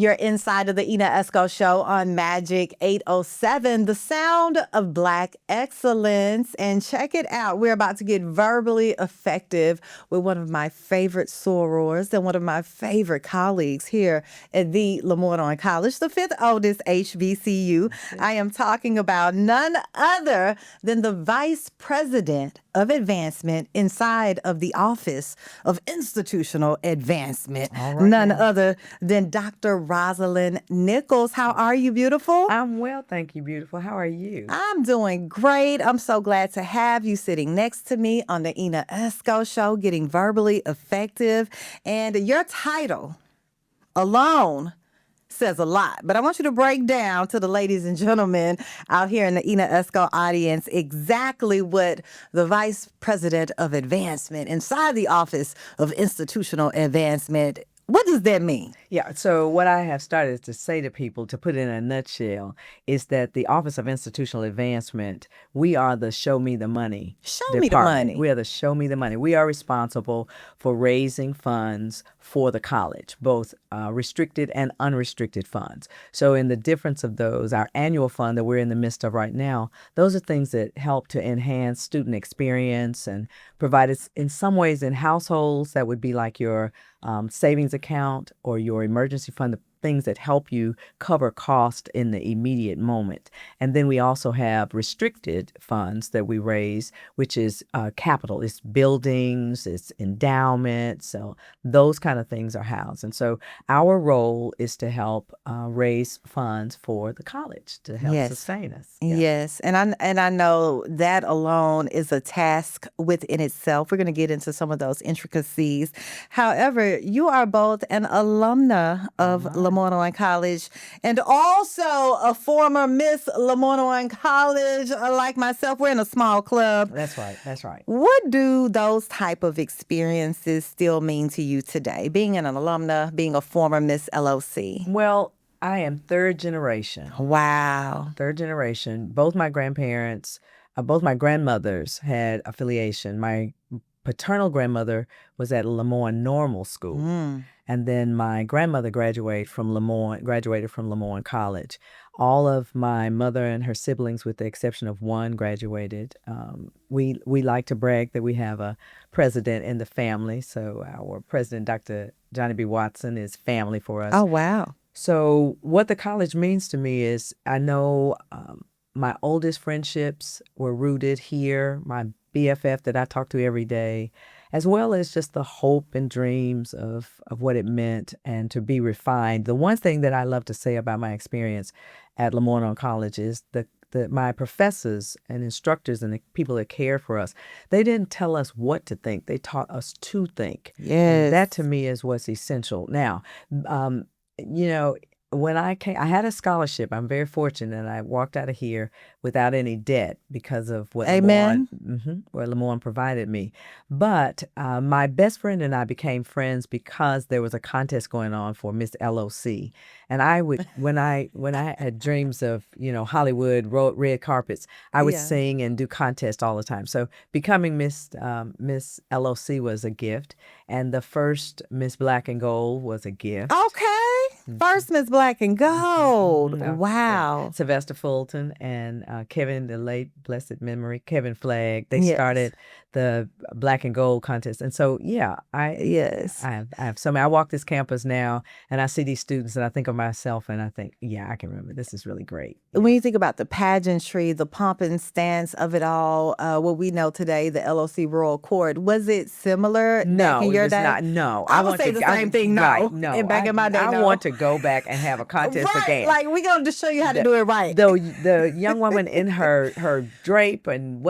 You're inside of the Ena Esco Show on Magic 807, the sound of Black excellence. And check it out. We're about to get verbally effective with one of my favorite sorors and one of my favorite colleagues here at the LeMoyne-Owen College, the fifth oldest HBCU. I am talking about none other than the Vice President of Advancement inside of the Office of Institutional Advancement. None other than Dr. Rosalyn Nichols. How are you, beautiful? I'm well, thank you, beautiful. How are you? I'm doing great. I'm so glad to have you sitting next to me on the Ena Esco Show, getting verbally effective. And your title alone says a lot, but I want you to break down to the ladies and gentlemen out here in the Ena Esco audience exactly what the Vice President of Advancement inside the Office of Institutional Advancement, what does that mean? Yeah, so what I have started to say to people, to put it in a nutshell, is that the Office of Institutional Advancement, we are the show me the money Me the money. We are the show me the money. We are responsible for raising funds for the college, both restricted and unrestricted funds. So in the difference of those, our annual fund that we're in the midst of right now, those are things that help to enhance student experience and provide us in some ways in households that would be like your savings account or your emergency fund, the things that help you cover cost in the immediate moment. And then we also have restricted funds that we raise, which is capital. It's buildings, it's endowments, so those kind of things are housed. And so our role is to help raise funds for the college to help sustain us. Yeah. Yes, and I know that alone is a task within itself. We're going to get into some of those intricacies. However, you are both an alumna of LeMoyne-Owen College and also a former Miss LeMoyne-Owen College, like myself. We're in a small club. That's right. That's right. What do those type of experiences still mean to you today, being an alumna, being a former Miss LOC? Well, I am third generation. Wow. Third generation. Both my grandparents, both my grandmothers had affiliation. My paternal grandmother was at LeMoyne Normal School. And then my grandmother graduated from LeMoyne College. All of my mother and her siblings, with the exception of one, graduated. We like to brag that we have a president in the family. So our president, Dr. Johnny B. Watson, is family for us. Oh, wow. So what the college means to me is I know my oldest friendships were rooted here, my BFF that I talk to every day, as well as just the hope and dreams of what it meant and to be refined. The one thing that I love to say about my experience at LeMoyne-Owen College is that my professors and instructors and the people that cared for us, they didn't tell us what to think. They taught us to think. Yes. And that to me is what's essential. Now, when I came, I had a scholarship. I'm very fortunate, and I walked out of here without any debt because of what LeMoyne provided me. But my best friend and I became friends because there was a contest going on for Miss LOC, and I would when I had dreams of Hollywood red carpets, I would sing and do contests all the time. So becoming Miss LOC was a gift, and the first Miss Black and Gold was a gift. Okay. First Miss Black and Gold. Wow. Sylvester Fulton and Kevin, the late blessed memory, Kevin Flagg, they started the Black and Gold contest. And so, I have so many. I walk this campus now and I see these students and I think of myself and I think, I can remember. This is really great. When you think about the pageantry, the pomp and stance of it all, what we know today, the LOC Royal Court, was it similar back in your day? Not. No. I would say the same thing, no. Right, no. And back in my day, I want to go back and have a contest again. Like, we're going to show you how to do it right. The young woman in her drape and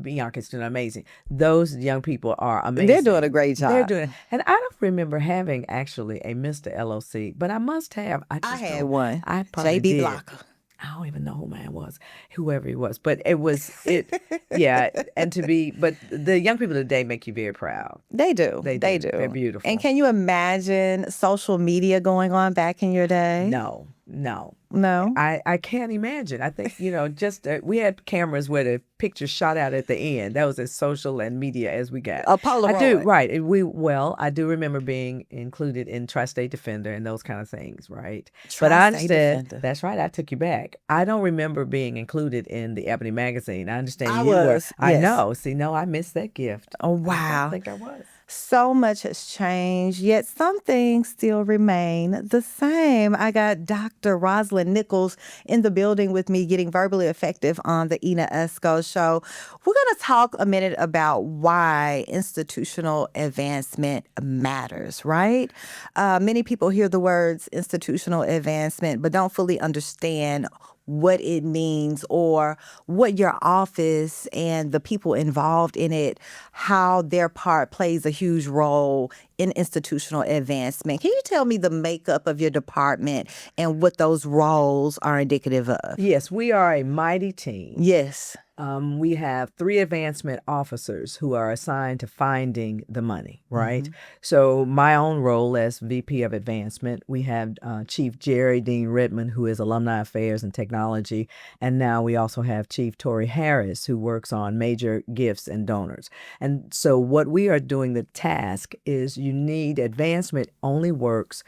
Bianca's doing amazing. Those young people are amazing. They're doing a great job. They're doing, and I don't remember having actually a Mr. LOC, but I must have. I had one. I probably JB did. Blocker. I don't even know who mine was, whoever he was, but it was it. But the young people today make you very proud. They do. They do. They're beautiful. And can you imagine social media going on back in your day? No. No. No. I can't imagine. I think, just we had cameras where the picture shot out at the end. That was as social and media as we got. A I do, Polaroid. right. I do remember being included in Tri-State Defender and those kind of things, right? But I Tri-State understand, Defender. that's right, I took you back. I don't remember being included in the Ebony magazine. I understand I you were. was, I yes. know. See, no, I missed that gift. Oh, I don't wow. think I was. So much has changed, yet some things still remain the same. I got Dr. Rosalyn Nichols in the building with me, getting verbally effective on the Ena Esco Show. We're going to talk a minute about why institutional advancement matters, right? Many people hear the words institutional advancement, but don't fully understand what it means or what your office and the people involved in it, how their part plays a huge role in institutional advancement. Can you tell me the makeup of your department and what those roles are indicative of? Yes, we are a mighty team. Yes. We have 3 advancement officers who are assigned to finding the money, right? So my own role as VP of Advancement, we have Chief Jerry Dean Redmond, who is Alumni Affairs and Technology, and now we also have Chief Tori Harris, who works on major gifts and donors. And so what we are doing, the task is you need advancement only works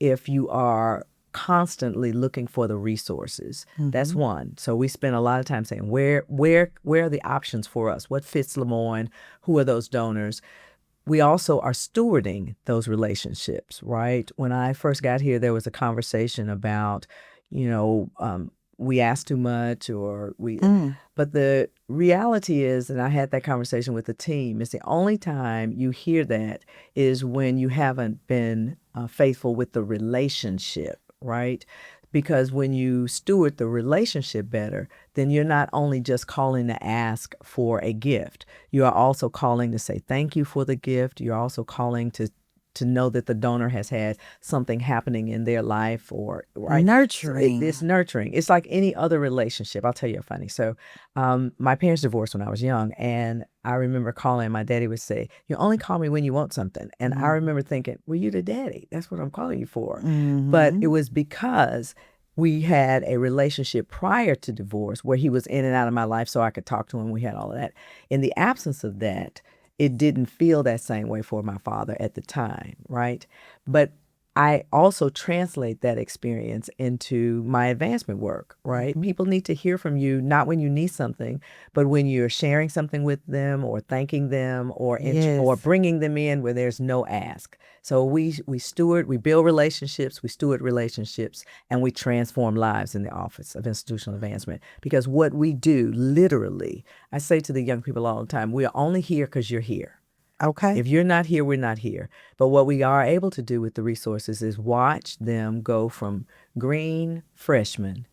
if you are constantly looking for the resources. That's one. So we spend a lot of time saying, where are the options for us? What fits LeMoyne? Who are those donors? We also are stewarding those relationships, right? When I first got here, there was a conversation about, we ask too much but the reality is, and I had that conversation with the team, is the only time you hear that is when you haven't been faithful with the relationship, right? Because when you steward the relationship better, then you're not only just calling to ask for a gift, you are also calling to say thank you for the gift. You're also calling to know that the donor has had something happening in their life, or right. Nurturing. It's nurturing. It's like any other relationship. I'll tell you a funny. So my parents divorced when I was young, and I remember calling. My daddy would say, "You only call me when you want something." And I remember thinking, well, you're the daddy. That's what I'm calling you for. But it was because we had a relationship prior to divorce where he was in and out of my life so I could talk to him. We had all of that. In the absence of that, it didn't feel that same way for my father at the time, right? But I also translate that experience into my advancement work, right? People need to hear from you, not when you need something, but when you're sharing something with them or thanking them or Yes. bringing them in where there's no ask. So we build relationships, we steward relationships, and we transform lives in the Office of Institutional Advancement. Because what we do, literally, I say to the young people all the time, we are only here because you're here. Okay. If you're not here, we're not here. But what we are able to do with the resources is watch them go from green freshmen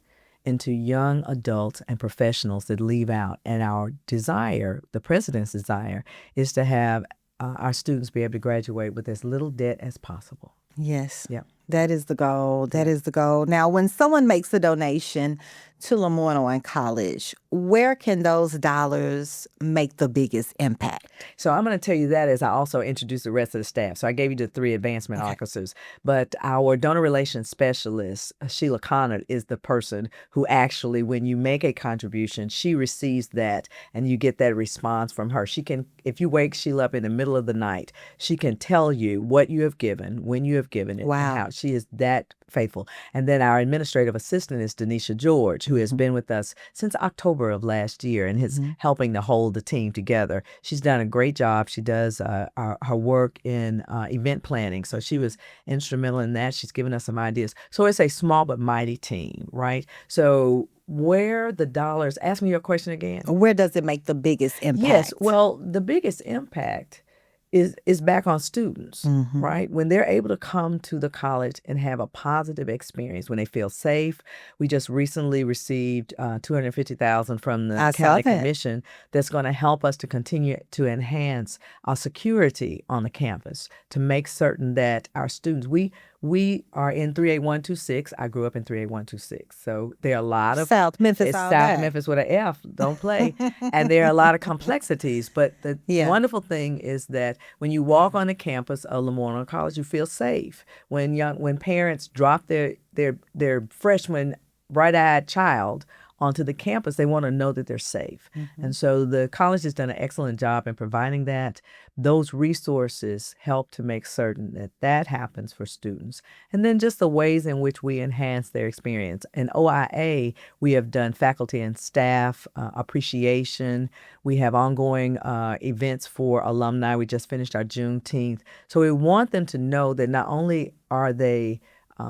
into young adults and professionals that leave out. And our desire, the president's desire, is to have our students be able to graduate with as little debt as possible. Yes. Yeah. That is the goal. That is the goal. Now, when someone makes a donation to LeMoyne-Owen College, where can those dollars make the biggest impact? So I'm going to tell you that as I also introduce the rest of the staff. So I gave you the 3 advancement officers, but our donor relations specialist, Sheila Connor, is the person who actually, when you make a contribution, she receives that and you get that response from her. She can, if you wake Sheila up in the middle of the night, she can tell you what you have given, when you have given it, Wow. and how. She is that faithful. And then our administrative assistant is Denisha George, who has been with us since October of last year and is helping to hold the team together. She's done a great job. She does her work in event planning. So she was instrumental in that. She's given us some ideas. So it's a small but mighty team, right? So where the dollars, ask me your question again. Where does it make the biggest impact? Yes, well, the biggest impact is back on students, right? When they're able to come to the college and have a positive experience, when they feel safe. We just recently received $250,000 from the I saw county that. commission that's going to help us to continue to enhance our security on the campus to make certain that our students, we are in 38126. I grew up in 38126. So there are a lot of South Memphis it's all South day. Memphis with an F. Don't play. And there are a lot of complexities. But the Yeah. wonderful thing is that when you walk on the campus of LeMoyne-Owen College, you feel safe. When parents drop their their freshman bright-eyed child onto the campus, they want to know that they're safe. And so the college has done an excellent job in providing that. Those resources help to make certain that that happens for students. And then just the ways in which we enhance their experience. In OIA, we have done faculty and staff appreciation. We have ongoing events for alumni. We just finished our Juneteenth. So we want them to know that not only are they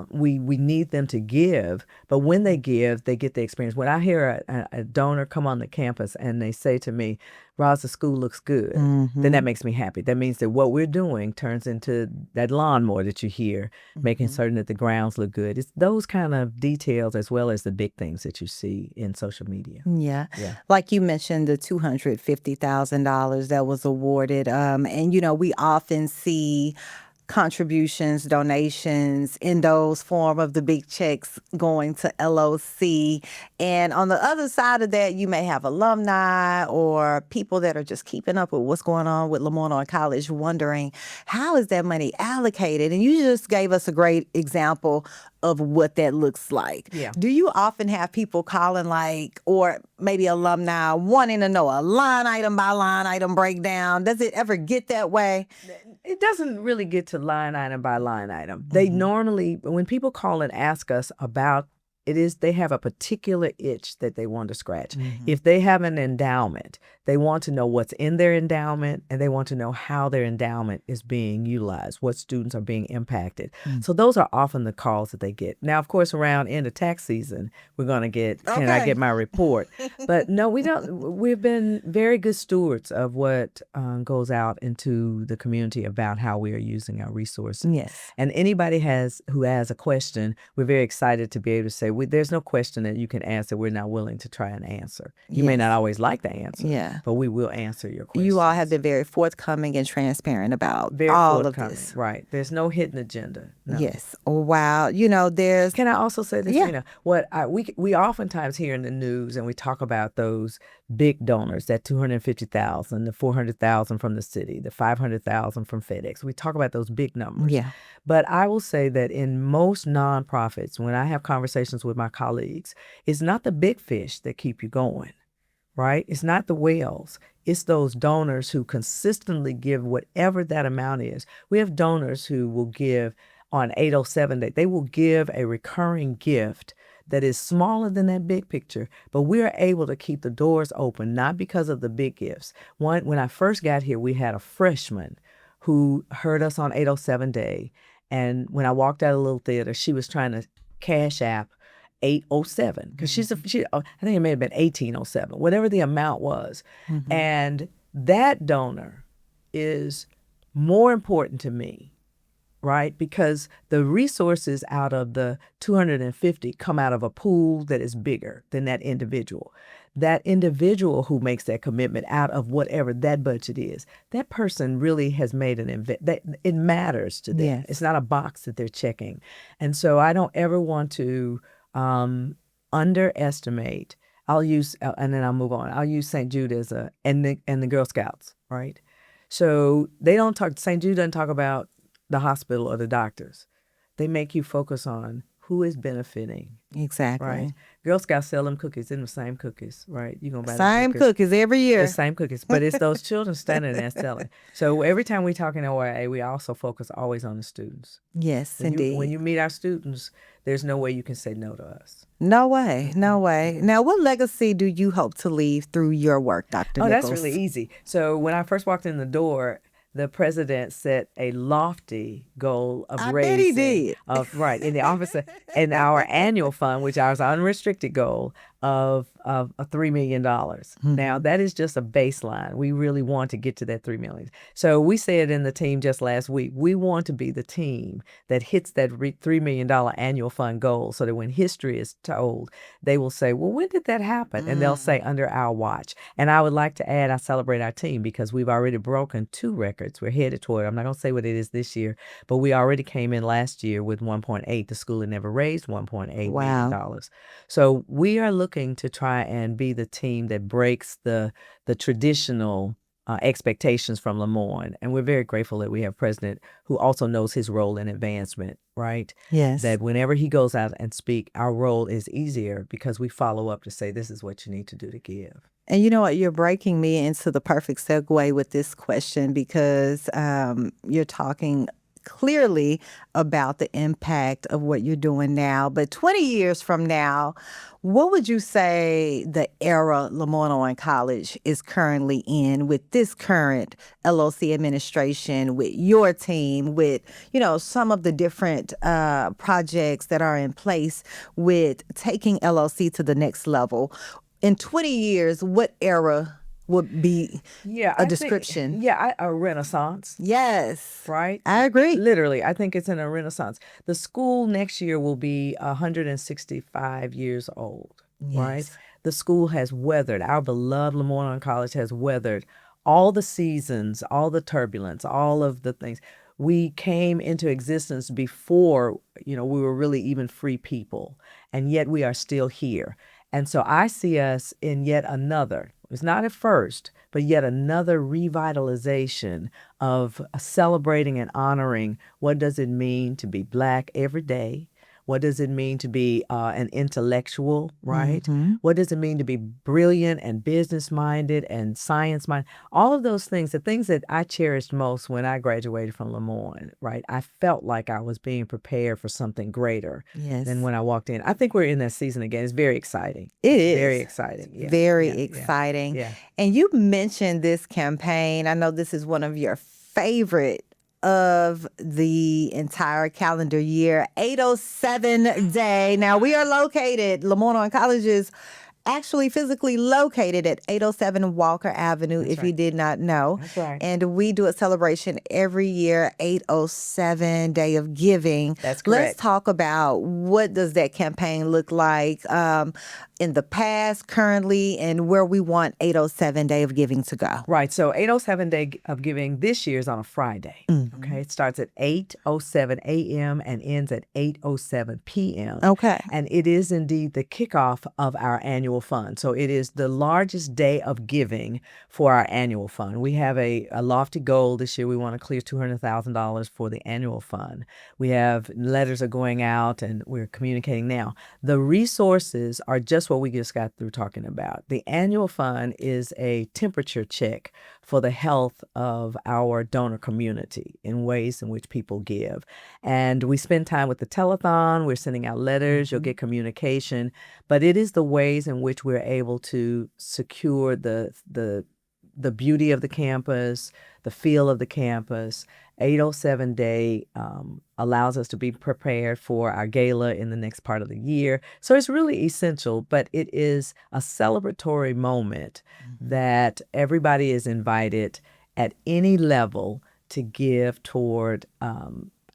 we need them to give, but when they give, they get the experience. When I hear a donor come on the campus and they say to me, "Roz, the school looks good," then that makes me happy. That means that what we're doing turns into that lawnmower that you hear, making certain that the grounds look good. It's those kind of details as well as the big things that you see in social media. Yeah. Yeah. Like you mentioned, the $250,000 that was awarded. And, we often see contributions, donations in those form of the big checks going to LOC. And on the other side of that, you may have alumni or people that are just keeping up with what's going on with LeMoyne-Owen College, wondering how is that money allocated? And you just gave us a great example of what that looks like. Yeah. Do you often have people calling or maybe alumni wanting to know a line item by line item breakdown? Does it ever get that way? It doesn't really get to line item by line item. They normally, when people call and ask us about they have a particular itch that they want to scratch. If they have an endowment, they want to know what's in their endowment, and they want to know how their endowment is being utilized, what students are being impacted. So those are often the calls that they get. Now, of course, around end of tax season, we're going to get, can I get my report? But no, we don't. We've been very good stewards of what goes out into the community about how we are using our resources. Yes. And anybody who has a question, we're very excited to be able to say, there's no question that you can answer. We're not willing to try and answer. You may not always like the answer, but we will answer your question. You all have been very forthcoming and transparent about Very all of forthcoming, this. right. There's no hidden agenda. No. Yes. Oh, wow. There's... Can I also say this, Yeah. Rena? We oftentimes hear in the news and we talk about those big donors, that $250,000, the $400,000 from the city, the $500,000 from FedEx. We talk about those big numbers. Yeah. But I will say that in most nonprofits, when I have conversations with my colleagues, it's not the big fish that keep you going, right? It's not the whales. It's those donors who consistently give whatever that amount is. We have donors who will give on 807 Day. They will give a recurring gift that is smaller than that big picture, but we're able to keep the doors open, not because of the big gifts. When I first got here, we had a freshman who heard us on 807 Day. And when I walked out of the little theater, she was trying to cash app 807 because I think it may have been 1807, whatever the amount was. And that donor is more important to me, right? Because the resources out of the 250 come out of a pool that is bigger than that individual. That individual who makes that commitment out of whatever that budget is, that person really has made it matters to them. Yes. It's not a box that they're checking. And so I don't ever want to underestimate. And then I'll move on. I'll use St. Jude and the Girl Scouts, right? So St. Jude doesn't talk about the hospital or the doctors. They make you focus on who is benefiting. Exactly. Right. Girl Scouts sell them cookies, in the same cookies, right? You're gonna buy same cookies every year. The same cookies, but it's those children standing there selling. So every time we talk in OIA, we also focus always on the students. Yes, When indeed. you meet our students, there's no way you can say no to us. No way, no way. Now, what legacy do you hope to leave through your work, Dr. Oh, Nichols? that's really easy. So when I first walked in the door, the president set a lofty goal of raising. I bet he did. In the office in our annual fund, which is our unrestricted goal of $3 million. Now that is just a baseline. We really want to get to that $3 million. So we said in the team just last week, we want to be the team that hits that $3 million annual fund goal, so that when history is told, they will say, "Well, when did that happen?" And they'll say, "Under our watch." And I would like to add, I celebrate our team because we've already broken 2 records. We're headed toward. I'm not going to say what it is this year, but we already came in last year with 1.8. The school had never raised 1.8 million dollars. So we are looking to try and be the team that breaks the traditional expectations from LeMoyne. And we're very grateful that we have a president who also knows his role in advancement, right? Yes. That whenever he goes out and speak, our role is easier because we follow up to say, this is what you need to do to give. And you know what? You're breaking me into the perfect segue with this question because you're talking clearly about the impact of what you're doing now. But 20 years from now, what would you say the era LeMoyne-Owen College is currently in with this current LOC administration, with your team, with, you know, some of the different projects that are in place with taking LOC to the next level? In 20 years, what era would be a description? A renaissance. Yes. Right? I agree. Literally, I think it's in a renaissance. The school next year will be 165 years old, right? Yes. The school has weathered, our beloved LeMoyne-Owen College has weathered all the seasons, all the turbulence, all of the things. We came into existence before, we were really even free people, and yet we are still here. And so I see us in yet another, it's not at first, but yet another revitalization of celebrating and honoring what does it mean to be Black every day? What does it mean to be an intellectual, right? Mm-hmm. What does it mean to be brilliant and business-minded and science-minded? All of those things, the things that I cherished most when I graduated from LeMoyne, right? I felt like I was being prepared for something greater than when I walked in. I think we're in that season again. It's very exciting. It is. Very exciting. Yeah. Very exciting. Yeah. And you mentioned this campaign. I know this is one of your favorite of the entire calendar year, 807 Day. Now, we are located, LeMoyne-Owen College is actually physically located at 807 Walker Avenue, if you did not know. That's right. And we do a celebration every year, 807 Day of Giving. That's correct. Let's talk about what does that campaign look like in the past, currently, and where we want 807 Day of Giving to go. Right. So 807 Day of Giving this year is on a Friday. Mm-hmm. Okay. It starts at 8:07 a.m. and ends at 8:07 p.m. Okay. And it is indeed the kickoff of our annual fund. So it is the largest day of giving for our annual fund. We have a lofty goal this year. We want to clear $200,000 for the annual fund. We have letters are going out and we're communicating now. The resources are just what we just got through talking about. The annual fund is a temperature check for the health of our donor community in ways in which people give. And we spend time with the telethon. We're sending out letters. You'll get communication. But it is the ways in which we're able to secure the beauty of the campus, the feel of the campus. 807 Day allows us to be prepared for our gala in the next part of the year. So it's really essential, but it is a celebratory moment that everybody is invited at any level to give toward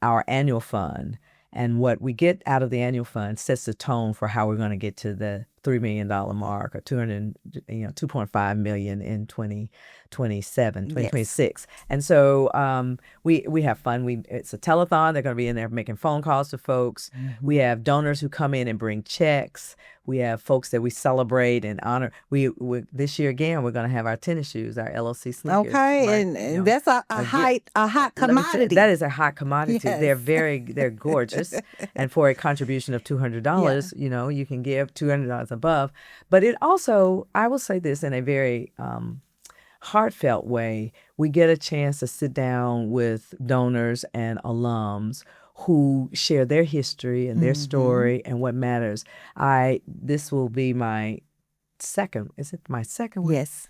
our annual fund. And what we get out of the annual fund sets the tone for how we're going to get to the $3 million mark or $2.5 million in 2026. And so we have fun. It's a telethon. They're going to be in there making phone calls to folks. Mm-hmm. We have donors who come in and bring checks. We have folks that we celebrate and honor. We this year again, we're going to have our tennis shoes, our LOC sneakers. Okay, right? and that's a hot commodity. That is a hot commodity. Yes. They're gorgeous, and for a contribution of $200, you can give $200 above. But it also, I will say this in a very heartfelt way, we get a chance to sit down with donors and alums who share their history and their story and what matters. This will be my second. Is it my second one? Yes.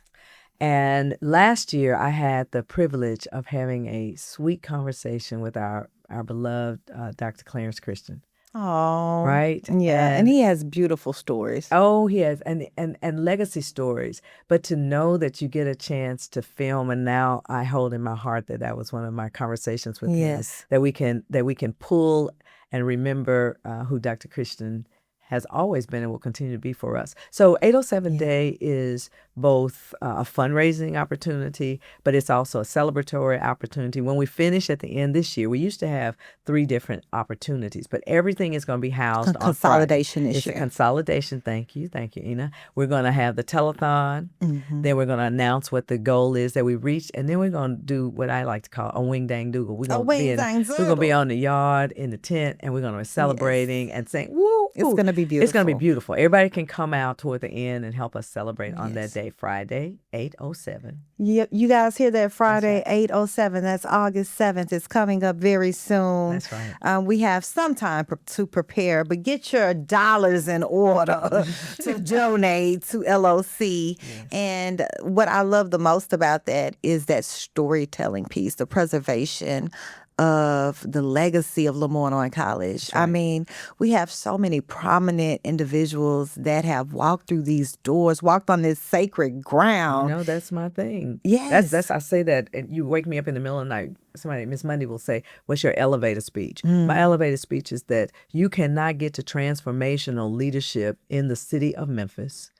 And last year I had the privilege of having a sweet conversation with our beloved Dr. Clarence Christian. Oh, right. Yeah, and he has beautiful stories. Oh, he has, and legacy stories. But to know that you get a chance to film, and now I hold in my heart that was one of my conversations with him. That we can pull and remember who Dr. Christian has always been and will continue to be for us. So 807 Day is both a fundraising opportunity, but it's also a celebratory opportunity. When we finish at the end this year, we used to have 3 different opportunities, but everything is going to be housed on Consolidation Friday. this It's year. a consolidation. Thank you, Ena. We're going to have the telethon. Then we're going to announce what the goal is that we reached, and then we're going to do what I like to call a wing dang doodle. We're going to be on the yard in the tent, and we're going to be celebrating and saying, "Woo!" It's going to be beautiful. It's going to be beautiful. Everybody can come out toward the end and help us celebrate on that day, Friday, 8/07. Yep, you guys hear that? Friday, 8/07. That's August 7th. It's coming up very soon. That's right. We have some time to prepare, but get your dollars in order to donate to LOC. Yes. And what I love the most about that is that storytelling piece, the preservation of the legacy of LeMoyne-Owen College. Right. I mean, we have so many prominent individuals that have walked through these doors, walked on this sacred ground. You know, that's my thing. Yes. That's I say that, and you wake me up in the middle of the night, somebody, Miss Monday will say, "What's your elevator speech?" My elevator speech is that you cannot get to transformational leadership in the city of Memphis,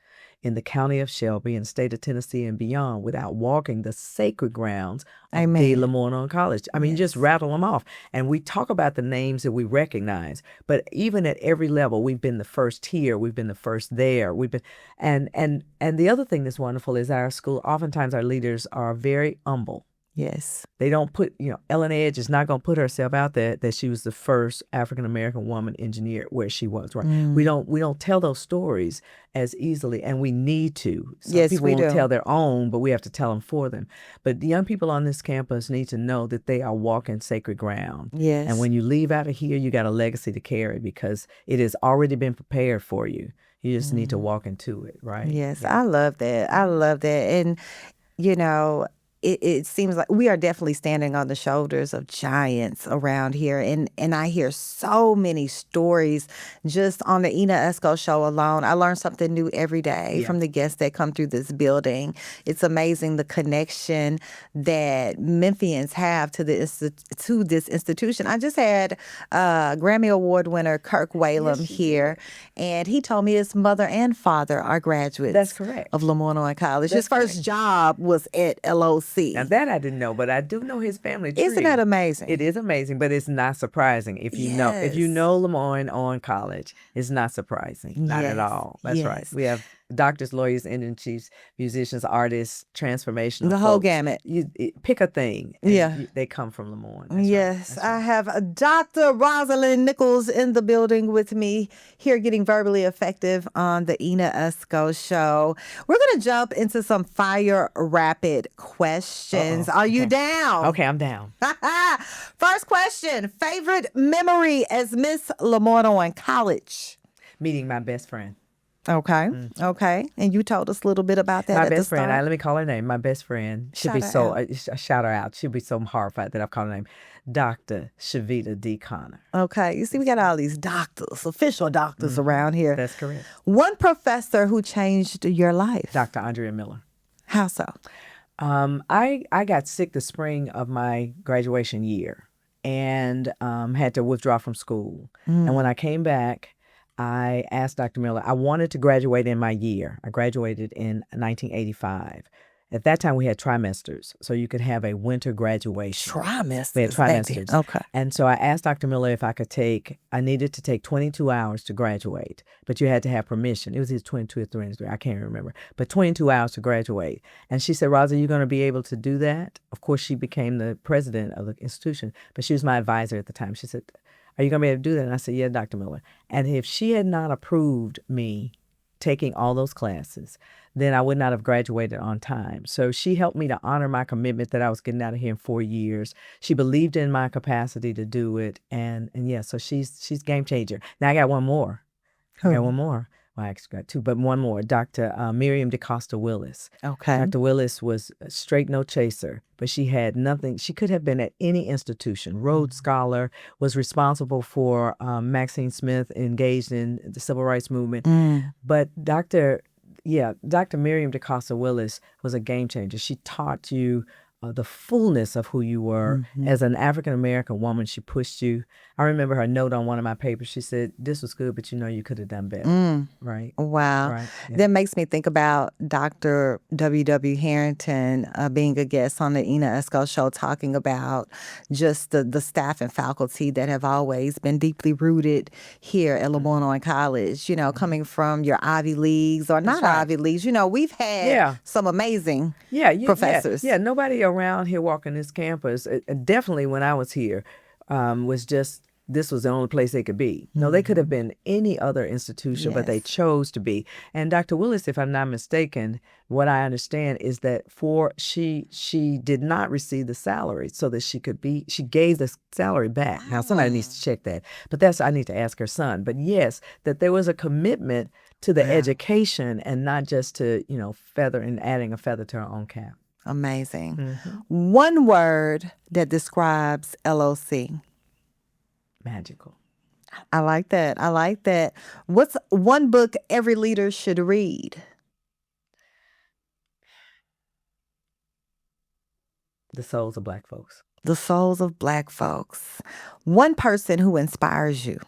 in the county of Shelby, in the state of Tennessee and beyond without walking the sacred grounds of the LeMoyne-Owen College. I mean, just rattle them off. And we talk about the names that we recognize, but even at every level, we've been the first here, we've been the first there, we've been, and the other thing that's wonderful is our school, oftentimes our leaders are very humble. Yes. They don't put, Ellen Edge is not going to put herself out there that she was the first African-American woman engineer where she was, right? We don't tell those stories as easily, and we need to. Some people won't tell their own, but we have to tell them for them. But the young people on this campus need to know that they are walking sacred ground. Yes. And when you leave out of here, you got a legacy to carry because it has already been prepared for you. You just need to walk into it, right? Yes, I love that. I love that. And, it seems like we are definitely standing on the shoulders of giants around here. And I hear so many stories just on the Ena Esco Show alone. I learn something new every day from the guests that come through this building. It's amazing the connection that Memphians have to this institution. I just had Grammy Award winner Kirk Whalum here, and he told me his mother and father are graduates. That's correct. Of LeMoyne-Owen College. His first job was at LOC. Now that I didn't know, but I do know his family tree. Isn't that amazing? It is amazing, but it's not surprising. If you know LeMoyne-Owen College, it's not surprising. Not at all. That's right. We have doctors, lawyers, Indian chiefs, musicians, artists, transformational the folks. whole gamut. Pick a thing. They come from LeMoyne. That's right. I have Dr. Rosalyn Nichols in the building with me here getting verbally effective on the Ena Esco Show. We're going to jump into some fire rapid questions. Are you down? Okay, I'm down. First question, favorite memory as Miss LeMoyne-Owen College? Meeting my best friend. Okay. Okay. And you told us a little bit about that. My best friend. Let me call her name. My best friend. Shout her out. She'll be so horrified that I've called her name. Dr. Shavita D. Connor. Okay. You see, we got all these doctors, official doctors around here. That's correct. One professor who changed your life. Dr. Andrea Miller. How so? I got sick the spring of my graduation year and had to withdraw from school. And when I came back, I asked Dr. Miller, I wanted to graduate in my year. I graduated in 1985. At that time, we had trimesters, so you could have a winter graduation. Trimesters? We had trimesters. Okay. And so I asked Dr. Miller if I needed to take 22 hours to graduate, but you had to have permission. It was either 22 or 23, I can't remember, but 22 hours to graduate. And she said, Rosa, you're going to be able to do that? Of course, she became the president of the institution, but she was my advisor at the time. She said, are you going to be able to do that? And I said, yeah, Dr. Miller. And if she had not approved me taking all those classes, then I would not have graduated on time. So she helped me to honor my commitment that I was getting out of here in 4 years. She believed in my capacity to do it. And so she's game changer. Now I got one more. I got one more. Well, I actually got two, but one more. Dr. Miriam DeCosta Willis. Okay. Dr. Willis was a straight no chaser, but she had nothing. She could have been at any institution. Rhodes Scholar, was responsible for Maxine Smith, engaged in the civil rights movement. But Dr. Miriam DeCosta Willis was a game changer. She taught you the fullness of who you were as an African American woman. She pushed you. I remember her note on one of my papers. She said, "This was good, but you could have done better." Right. Wow. Right. Yeah. That makes me think about Dr. W. Harrington being a guest on the Ena Esco Show, talking about just the staff and faculty that have always been deeply rooted here at LeMoyne-Owen College, coming from your Ivy Leagues or not right. Ivy Leagues. We've had Yeah. some amazing professors. Yeah, nobody around here walking this campus, definitely when I was here, was just, this was the only place they could be. No, they could have been any other institution, but they Yes. chose to be. And Dr. Willis, if I'm not mistaken, what I understand is that she did not receive the salary so that she gave the salary back. Now, somebody needs to check that, but I need to ask her son. But yes, that there was a commitment to the education and not just to, adding a feather to her own cap. Amazing. One word that describes LOC. Magical. I like that. I like that. What's one book every leader should read? The Souls of Black Folks. The Souls of Black Folks. One person who inspires you.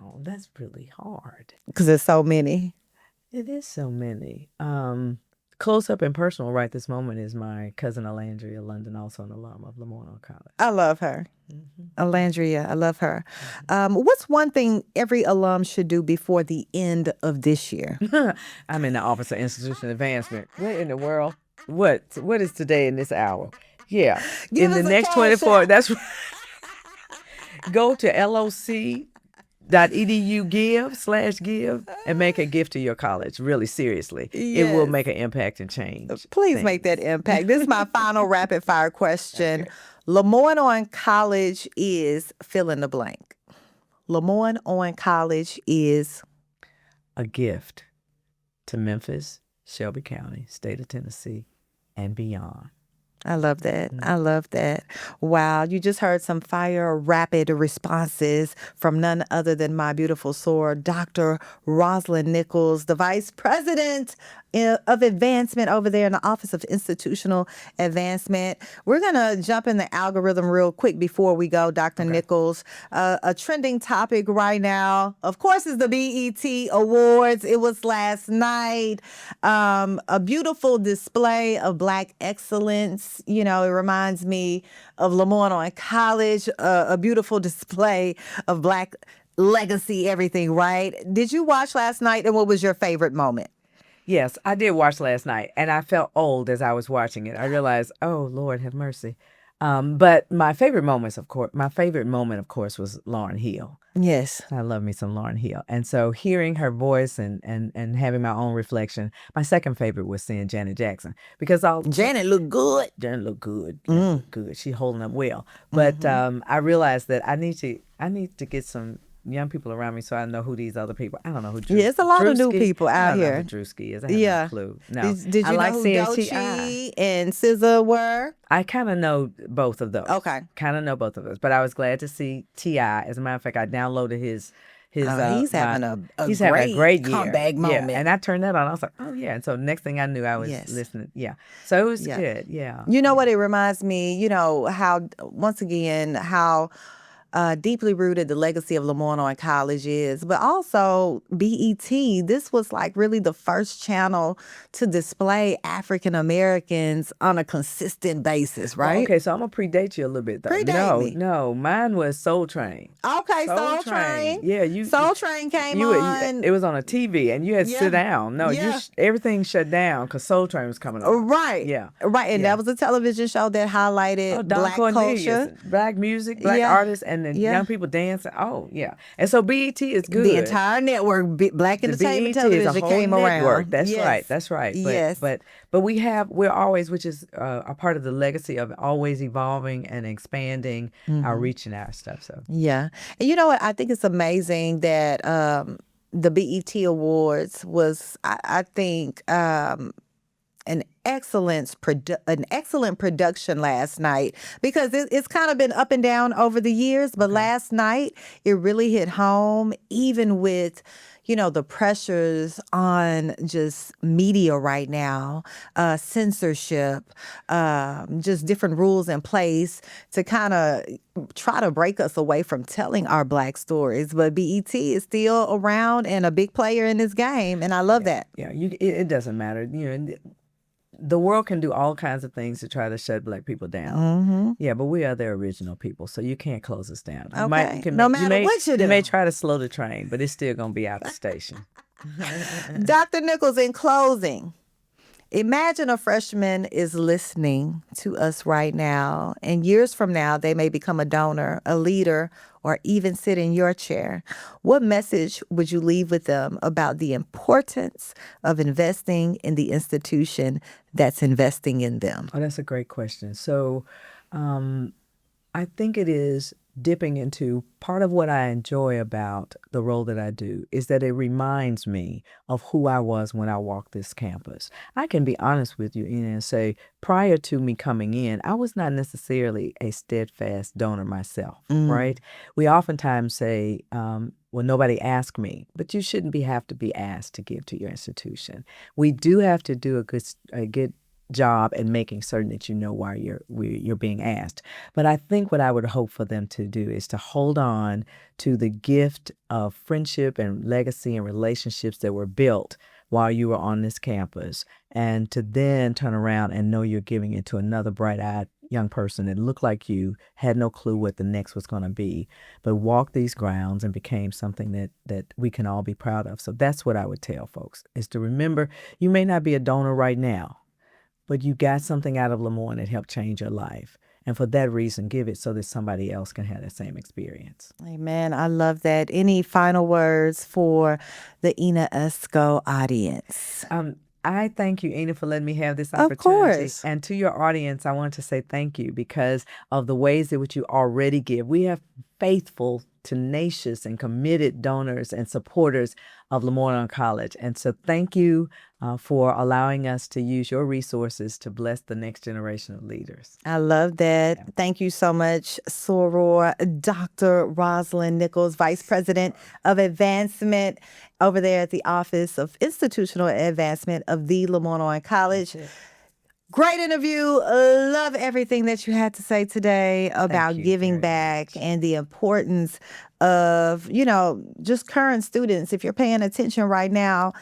Oh, that's really hard. Because there's so many. It is so many. Close up and personal right this moment is my cousin Alandria London, also an alum of LeMoyne-Owen College. I love her. Alandria, I love her. What's one thing every alum should do before the end of this year? I'm in the Office of Institutional Advancement. What in the world? What is today in this hour? Yeah. Give in us the a next cash 24, app. that's right. Go to loc.edu give and make a gift to your college. Really, seriously. It will Yes. make an impact and change. Please make that impact. This is my final rapid fire question. Okay. LeMoyne-Owen College is fill in the blank. LeMoyne-Owen College is A gift to Memphis, Shelby County, state of Tennessee, and beyond. I love that. I love that. Wow. You just heard some fire rapid responses from none other than my beautiful soar, Dr. Rosalyn Nichols, the Vice President of Advancement over there in the Office of Institutional Advancement. We're going to jump in the algorithm real quick before we go, Dr. Nichols. A trending topic right now, of course, is the BET Awards. It was last night. A beautiful display of Black excellence. It reminds me of LeMoyne-Owen College, a beautiful display of Black legacy, everything, right? Did you watch last night, and what was your favorite moment? Yes, I did watch last night, and I felt old as I was watching it. I realized, oh, Lord, have mercy. But my favorite moment, of course, was Lauryn Hill. Yes. I love me some Lauryn Hill. And so hearing her voice and having my own reflection, my second favorite was seeing Janet Jackson. Because Janet looked good. Janet looked good. Janet looked good. She's holding up well. But I realized that I need to get some young people around me so I know who these other people. I don't know who Drewski. Yeah, it's a lot of new Drewski? people out I don't here. know who Drewski is. I have no clue. No. Did you I like know who seeing Doechii and SZA were? I kind of know both of those. Okay. Kind of know both of those. But I was glad to see T.I. As a matter of fact, I downloaded his he's having a having a great year. comeback moment. Yeah. And I turned that on. I was like, oh, yeah. And so next thing I knew, I was listening. Yeah. So it was good. Yeah. You know what it reminds me, how, once again, how deeply rooted the legacy of LeMoyne-Owen College is, but also BET. This was like really the first channel to display African Americans on a consistent basis, right? Well, okay, so I'm gonna predate you a little bit though. Predate me. No, mine was Soul Train. Okay, Soul Train. Yeah, Soul Train came on. It was on a TV, and you had to sit down. No, everything shut down because Soul Train was coming on. Right. Yeah. Right, and that was a television show that highlighted Don Black Cornelius, culture, Black music, Black artists, and then young people dancing. Oh, yeah. And so BET is good. The entire network, Black Entertainment BET Television, is a whole came network. around. That's right. That's right. But, yes. But we're always, which is a part of the legacy of always evolving and expanding our reach and our stuff. So yeah, and you know what? I think it's amazing that the BET Awards was, I think, an an excellent production last night because it's kind of been up and down over the years, but last night it really hit home, even with the pressures on just media right now, censorship, just different rules in place to kind of try to break us away from telling our Black stories. But BET is still around and a big player in this game, and I love that. Yeah, it doesn't matter. The world can do all kinds of things to try to shut Black people down. Yeah, but we are their original people, so you can't close us down. No matter what you do. You may try to slow the train, but it's still going to be out the station. Dr. Nichols, in closing, imagine a freshman is listening to us right now, and years from now, they may become a donor, a leader, or even sit in your chair. What message would you leave with them about the importance of investing in the institution that's investing in them? Oh, that's a great question. So I think it is dipping into part of what I enjoy about the role that I do is that it reminds me of who I was when I walked this campus. I can be honest with you, Ena, and say prior to me coming in, I was not necessarily a steadfast donor myself, right? We oftentimes say, well, nobody asked me, but you shouldn't have to be asked to give to your institution. We do have to do a good job and making certain that you know why you're being asked. But I think what I would hope for them to do is to hold on to the gift of friendship and legacy and relationships that were built while you were on this campus, and to then turn around and know you're giving it to another bright-eyed young person that looked like you, had no clue what the next was going to be, but walked these grounds and became something that we can all be proud of. So that's what I would tell folks, is to remember you may not be a donor right now, but you got something out of LeMoyne that helped change your life. And for that reason, give it so that somebody else can have the same experience. Amen. I love that. Any final words for the Ena Esco audience? I thank you, Ena, for letting me have this opportunity. Of course. And to your audience, I want to say thank you because of the ways in which you already give. We have faithful, tenacious, and committed donors and supporters of LeMoyne-Owen College. And so thank you for allowing us to use your resources to bless the next generation of leaders. I love that. Yeah. Thank you so much, Soror. Dr. Rosalyn Nichols, Vice President of Advancement over there at the Office of Institutional Advancement of the LeMoyne-Owen College. Great interview. Love everything that you had to say today about giving back and the importance of, just current students. If you're paying attention right now,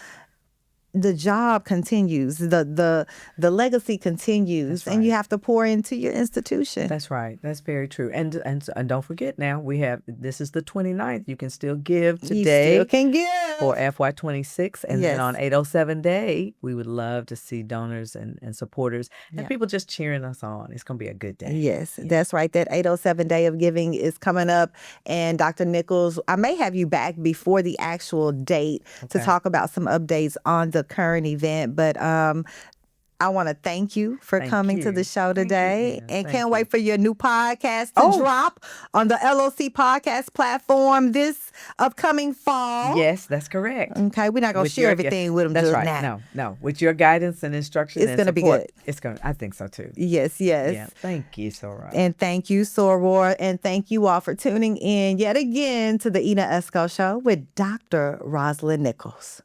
the job continues, the legacy continues, and you have to pour into your institution. That's right. That's very true. And don't forget now, this is the 29th. You can still give today. You still can give. For FY26. And then on 807 Day, we would love to see donors and supporters and people just cheering us on. It's going to be a good day. Yes, that's right. That 807 Day of Giving is coming up. And Dr. Nichols, I may have you back before the actual date to talk about some updates on the current event, but I want to thank you for coming to the show today, and can't wait for your new podcast to drop on the LOC podcast platform this upcoming fall. Yes, that's correct. Okay, we're not going to share everything with them. That's just right. now. No. With your guidance and instruction, it's going to be good. I think so too. Yes. Yeah, thank you, Soror. And thank you, Soror, and thank you all for tuning in yet again to the Ena Esco Show with Dr. Rosalyn Nichols.